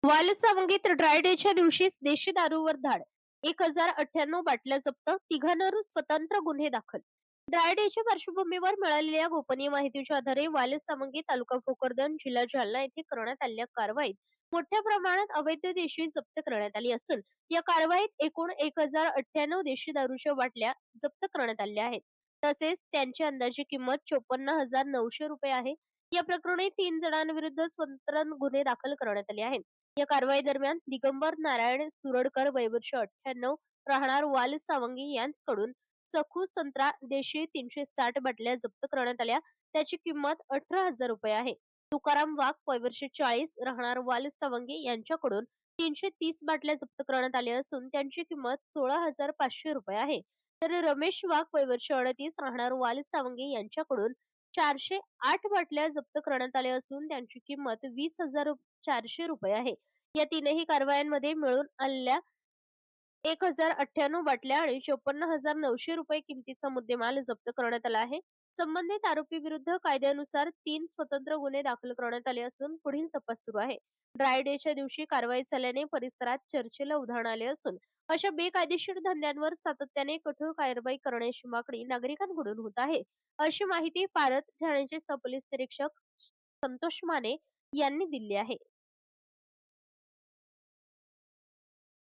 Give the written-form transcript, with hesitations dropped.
वालसावंगीत dry डेच्या दिवशीच देशी दारूवर धाड. 1098 बाटल्या जप्त, तिघांवर स्वतंत्र गुन्हे दाखल. ड्राय डेच्या पार्श्वभूमीवर मिळालेल्या गोपनीय माहितीच्या आधारे वालसावंगी तालुका भोकरदन जिल्हा जालना येथे करण्यात आलेल्या कारवाईत मोठ्या प्रमाणात अवैध देशी जप्त करण्यात आली असून या कारवाईत एकूण 1098 देशी दारूच्या बाटल्या जप्त करण्यात आल्या आहेत. तसेच त्यांची अंदाजे किंमत 54,900 रुपये आहे. या प्रकरणी 3 जणांविरुद्ध स्वतंत्र गुन्हे दाखल करण्यात आले आहेत. या कारवाई दरम्यान दिगंबर नारायण सुरडकर वय वर्ष 98 राहणार वालसावंगी यांच्याकडून सखू संत्रा देशी 360 बाटल्या जप्त करण्यात आल्या. त्याची किंमत 18,000 रुपये आहे. तुकाराम वाघ वय वर्ष 40 राहणार वालसावंगी यांच्याकडून 330 बाटल्या जप्त करण्यात आल्या असून त्यांची किंमत 16,500 रुपये आहे. तर रमेश वाघ वय वर्ष 38 राहणार वालसावंगी यांच्याकडून 408 बाटल्या जप्त करण्यात आल्या असून त्यांची किंमत 20,400 रुपये आहे. या तीनही कारवायांमध्ये मिळून आलेल्या 1098 बाटल्या आणि 54,900 रुपये किमतीचा मुद्देमाल जप्त करण्यात आला आहे. संबंधित आरोपीविरुद्ध कायद्यानुसार 3 स्वतंत्र गुन्हे दाखल करण्यात आले असून पुढील तपास सुरू आहे. ड्राय डेच्या दिवशी कारवाई झाल्याने परिसरात चर्चेला उधाण आले असून अशा बेकायदेशीर धंद्यांवर सातत्याने कठोर कारवाई करण्याची मागणी नागरिकांकडून होत आहे. अशी माहिती पारत ठाण्याचे सहपोलीस निरीक्षक संतोष माने यांनी दिली आहे.